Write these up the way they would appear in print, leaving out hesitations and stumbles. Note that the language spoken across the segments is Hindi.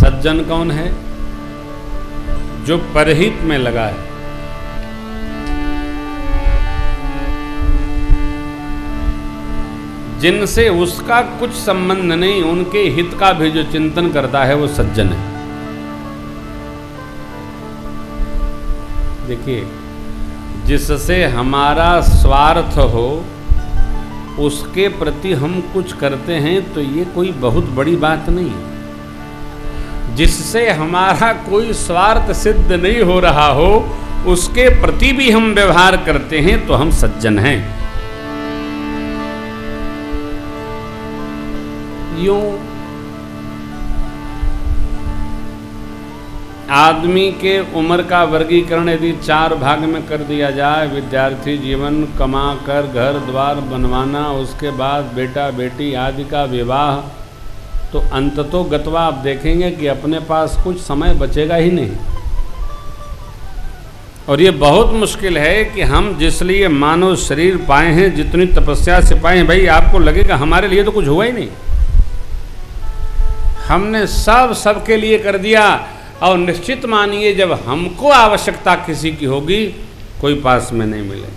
सज्जन कौन है? जो परहित में लगा है, जिनसे उसका कुछ संबंध नहीं, उनके हित का भी जो चिंतन करता है वो सज्जन है। देखिए, जिससे हमारा स्वार्थ हो उसके प्रति हम कुछ करते हैं तो ये कोई बहुत बड़ी बात नहीं है। जिससे हमारा कोई स्वार्थ सिद्ध नहीं हो रहा हो उसके प्रति भी हम व्यवहार करते हैं तो हम सज्जन हैं। यूं आदमी के उम्र का वर्गीकरण यदि 4 भाग में कर दिया जाए, विद्यार्थी जीवन, कमा कर घर द्वार बनवाना, उसके बाद बेटा बेटी आदि का विवाह, तो अंततो गत्वा आप देखेंगे कि अपने पास कुछ समय बचेगा ही नहीं। और ये बहुत मुश्किल है कि हम जिस लिए मानव शरीर पाए हैं, जितनी तपस्या से पाए हैं, भाई आपको लगेगा हमारे लिए तो कुछ हुआ ही नहीं, हमने सबके लिए कर दिया। और निश्चित मानिए जब हमको आवश्यकता किसी की होगी कोई पास में नहीं मिलेगा,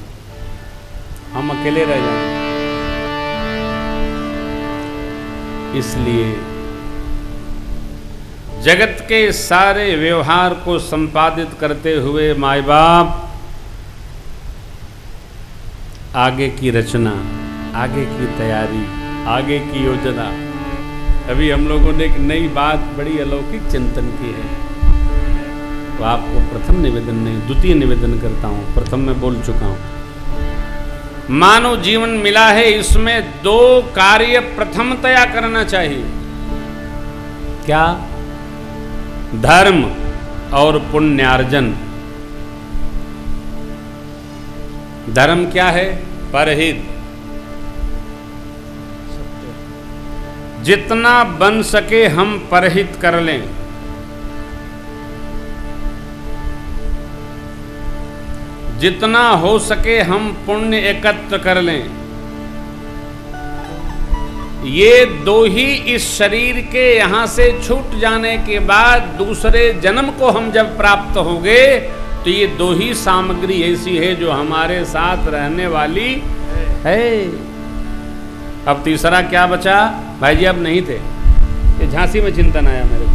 हम अकेले रह जाएंगे। इसलिए जगत के सारे व्यवहार को संपादित करते हुए माय बाप आगे की रचना, आगे की तैयारी, आगे की योजना। अभी हम लोगों ने एक नई बात, बड़ी अलौकिक चिंतन की है, तो आपको प्रथम निवेदन नहीं, द्वितीय निवेदन करता हूं। प्रथम में बोल चुका हूं। मानव जीवन मिला है, इसमें 2 कार्य प्रथमतया करना चाहिए। क्या? धर्म और पुण्यार्जन। धर्म क्या है? परहित। जितना बन सके हम परहित कर लें। जितना हो सके हम पुण्य एकत्र कर लें। ये 2 ही इस शरीर के यहां से छूट जाने के बाद दूसरे जन्म को हम जब प्राप्त होंगे तो ये 2 ही सामग्री ऐसी है जो हमारे साथ रहने वाली है। अब तीसरा क्या बचा? भाई जी अब नहीं थे, ये झांसी में चिंतन आया मेरे को।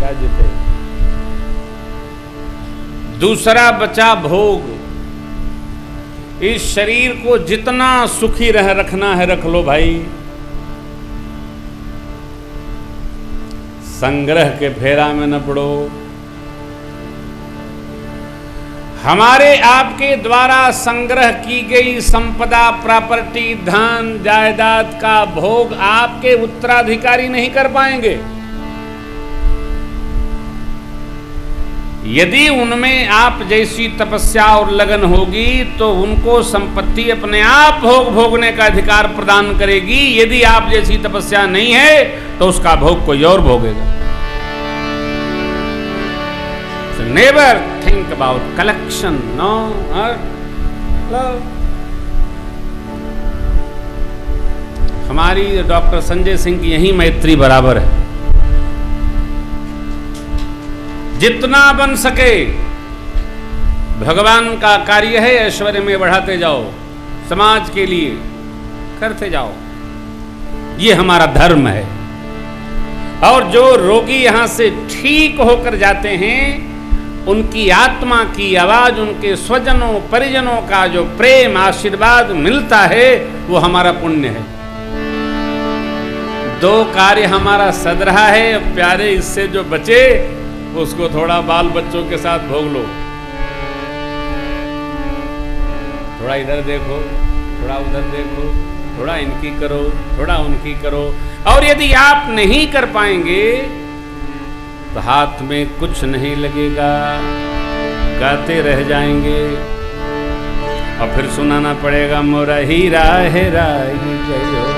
राज्य थे। दूसरा बचा भोग। इस शरीर को जितना सुखी रखना है रख लो भाई। संग्रह के फेरा में न पड़ो। हमारे आपके द्वारा संग्रह की गई संपदा, प्रॉपर्टी, धन, जायदाद का भोग आपके उत्तराधिकारी नहीं कर पाएंगे। यदि उनमें आप जैसी तपस्या और लगन होगी तो उनको संपत्ति अपने आप भोगने का अधिकार प्रदान करेगी। यदि आप जैसी तपस्या नहीं है तो उसका भोग कोई और भोगेगा। So never think about collection, no, or love. हमारी डॉक्टर संजय सिंह की यही मैत्री बराबर है। जितना बन सके भगवान का कार्य है, ऐश्वर्य में बढ़ाते जाओ, समाज के लिए करते जाओ, ये हमारा धर्म है। और जो रोगी यहां से ठीक होकर जाते हैं उनकी आत्मा की आवाज, उनके स्वजनों परिजनों का जो प्रेम आशीर्वाद मिलता है वो हमारा पुण्य है। 2 कार्य हमारा सद रहा है। प्यारे, इससे जो बचे उसको थोड़ा बाल बच्चों के साथ भोग लो। थोड़ा इधर देखो, थोड़ा उधर देखो, थोड़ा इनकी करो, थोड़ा उनकी करो। और यदि आप नहीं कर पाएंगे तो हाथ में कुछ नहीं लगेगा, गाते रह जाएंगे और फिर सुनाना पड़ेगा मोरा हीरा है राही जयो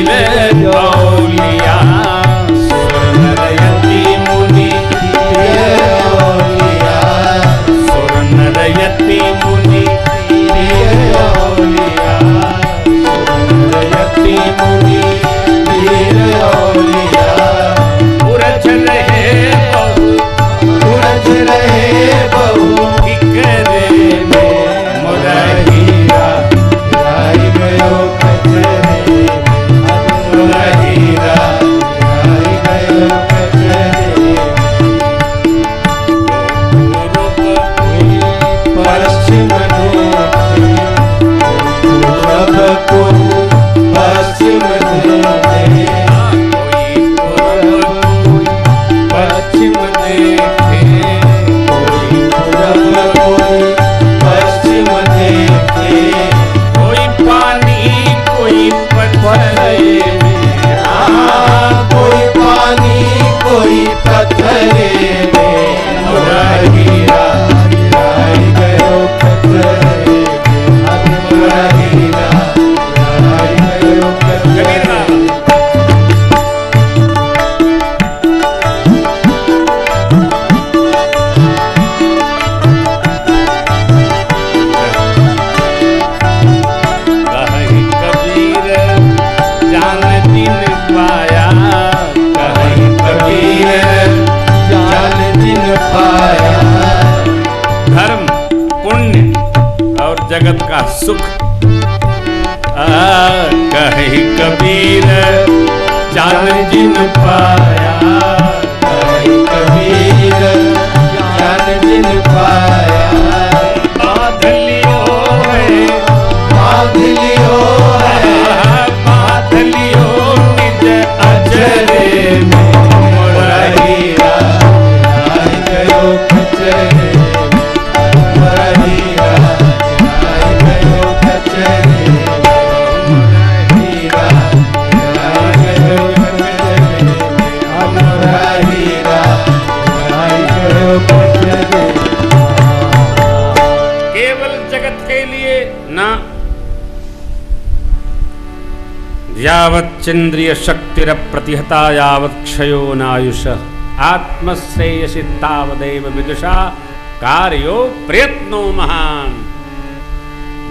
वीर औलिया सुर नर यति मुनि औलिया सुर नर यति मुनि औलिया सुर नर यति मुनि औलिया उरझ रहे बहु उरझ रहे बहु करे में मुरहीरा राई गयो कचरे मुरहीरा राई गयो कचरे पूरब कोई पश्चिम पूरब को पश्चिम दे कोई पूरब पश्चिम देखे कोई पूरब कोई पश्चिम देखे कोई पानी कोई पत्थरे में कोई पानी कोई पत्थरे में मुरहीरा राई गयो कचरे मुरहीरा राई गयो कचरे कहीं कबीर जान जिन पाया कहीं कबीर जान जिन पाया धर्म पुण्य और जगत का सुख कहीं कबीर जान जिन पाया कहीं कबीर जान जिन पाया बांध लियो है बांध लियो निज अजरे में मुरहीरा राई गयो कचरे मुरहीरा राई गयो कचरे मुरहीरा राई गयो कचरे मुरहीरा राई गयो कचरे केवल जगत के लिए ना यावच्चंद्रिय शक्तिर प्रतिहता यावत् क्षयो नायुष आत्मश्रेयसि तावदेव विदुषा कार्यो प्रयत्नो महान।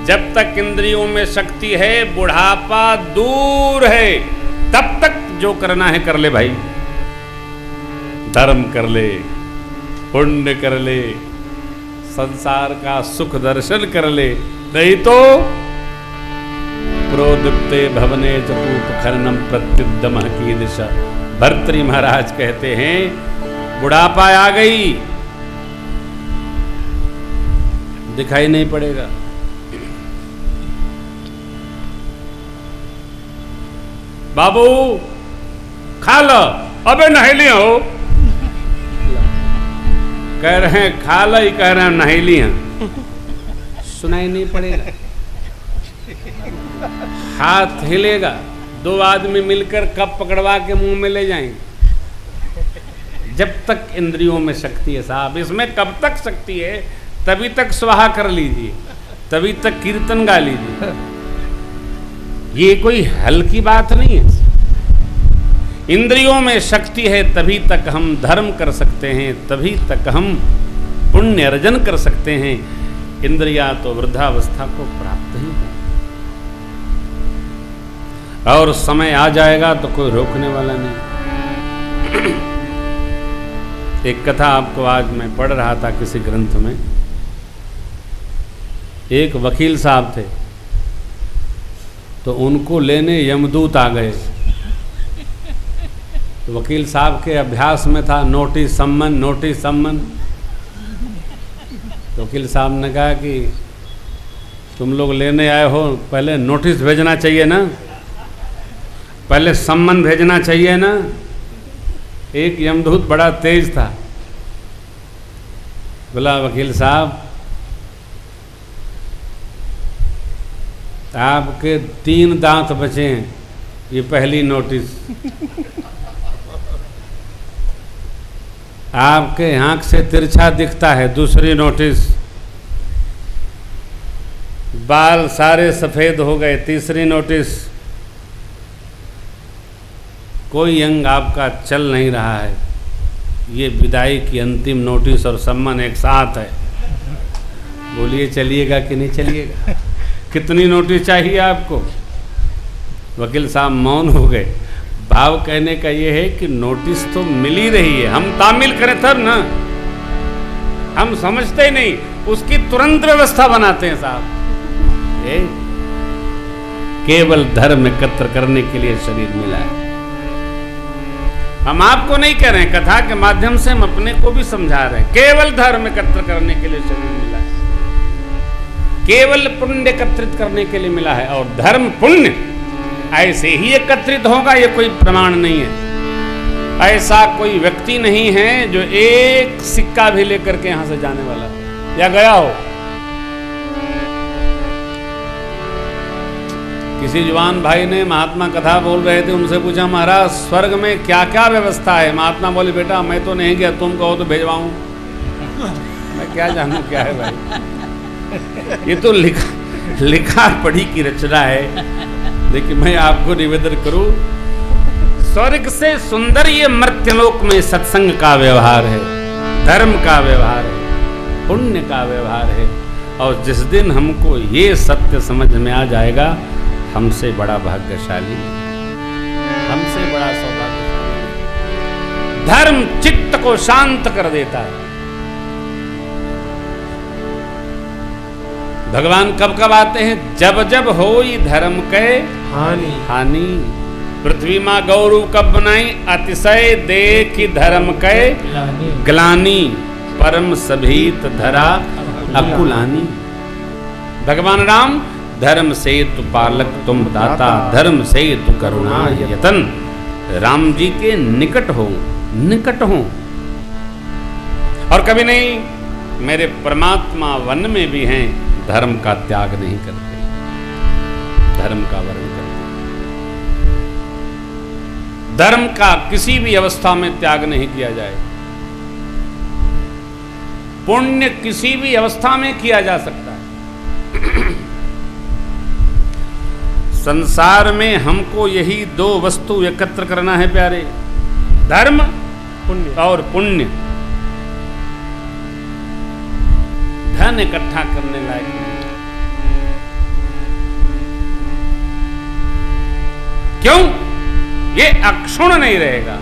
जब तक इंद्रियों में शक्ति है बुढ़ापा दूर है, तब तक जो करना है कर ले भाई। धर्म कर ले, पुण्य कर ले, संसार का सुख दर्शन कर ले, नहीं तो प्रोदुक्ते भवने जपूप खननम प्रत्युद्यम की दिशा। भर्तृहरि महाराज कहते हैं बुढ़ापा आ गई, दिखाई नहीं पड़ेगा। बाबू खा लो, अबे नहेली हो, कह रहे हैं खा लो ही कह रहे हैं नहेली हैं, सुनाई नहीं पड़ेगा। हाथ हिलेगा, दो आदमी मिलकर कप पकड़वा के मुंह में ले जाएंगे। जब तक इंद्रियों में शक्ति है साहब, इसमें कब तक शक्ति है तभी तक स्वाहा कर लीजिए, तभी तक कीर्तन गा लीजिए। ये कोई हल्की बात नहीं है। इंद्रियों में शक्ति है तभी तक हम धर्म कर सकते हैं, तभी तक हम पुण्य अर्जन कर सकते हैं। इंद्रिया तो वृद्धावस्था को प्राप्त ही है, और समय आ जाएगा तो कोई रोकने वाला नहीं। एक कथा आपको आज मैं पढ़ रहा था किसी ग्रंथ में। एक वकील साहब थे, तो उनको लेने यमदूत आ गए। तो वकील साहब के अभ्यास में था नोटिस सम्मन, नोटिस सम्मन। तो वकील साहब ने कहा कि तुम लोग लेने आए हो, पहले नोटिस भेजना चाहिए ना, पहले सम्मन भेजना चाहिए ना। एक यमदूत बड़ा तेज था, बोला वकील साहब आपके 3 दांत बचे हैं, ये पहली नोटिस। आपके आंख से तिरछा दिखता है, दूसरी नोटिस। बाल सारे सफ़ेद हो गए, तीसरी नोटिस। कोई अंग आपका चल नहीं रहा है, ये विदाई की अंतिम नोटिस और सम्मान एक साथ है। बोलिए चलिएगा कि नहीं चलिएगा? कितनी नोटिस चाहिए आपको? वकील साहब मौन हो गए। भाव कहने का ये है कि नोटिस तो मिल ही रही है, हम तामील करें तब ना, हम समझते नहीं, उसकी तुरंत व्यवस्था बनाते हैं साहब। केवल धर्म एकत्र करने के लिए शरीर मिला है। हम आपको नहीं कह रहे हैं, कथा के माध्यम से हम अपने को भी समझा रहे हैं। केवल धर्म एकत्र करने के लिए शरीर मिला है, केवल पुण्य एकत्रित करने के लिए मिला है। और धर्म पुण्य ऐसे ही एकत्रित होगा, ये कोई प्रमाण नहीं है। ऐसा कोई व्यक्ति नहीं है जो एक सिक्का भी लेकर के यहां से जाने वाला या गया हो। किसी जवान भाई ने महात्मा कथा बोल रहे थे, उनसे पूछा महाराज स्वर्ग में क्या क्या व्यवस्था है? महात्मा बोले बेटा मैं तो नहीं गया, तुम कहो तो भेजवाऊं। मैं क्या जानूं क्या है भाई, ये तो लिखा पढ़ी की रचना है। लेकिन मैं आपको निवेदन करूं, स्वर्ग से सुंदर ये मर्त्यलोक में सत्संग का व्यवहार है, धर्म का व्यवहार है, पुण्य का व्यवहार है। और जिस दिन हमको ये सत्य समझ में आ जाएगा, हमसे बड़ा भाग्यशाली, हमसे बड़ा सौभाग्यशाली। धर्म चित्त को शांत कर देता है। भगवान कब कब आते हैं? जब जब होई धर्म के हानि। पृथ्वी माँ गौरव कब बनाई? अतिशय देखी धर्म के ग्लानि, परम सभीत धरा अकुलानी। भगवान राम धर्म से तु पालक तुम दाता, धर्म से तु करुणा यतन। राम जी के निकट हो, निकट हो। और कभी नहीं, मेरे परमात्मा वन में भी हैं, धर्म का त्याग नहीं करते, धर्म का वर्ण करते। धर्म का किसी भी अवस्था में त्याग नहीं किया जाए। पुण्य किसी भी अवस्था में किया जा सकता है। संसार में हमको यही दो वस्तु एकत्र करना है प्यारे, धर्म पुण्य और पुण्य। धन इकट्ठा करने लायक नहीं। क्यों? ये अक्षुण नहीं रहेगा।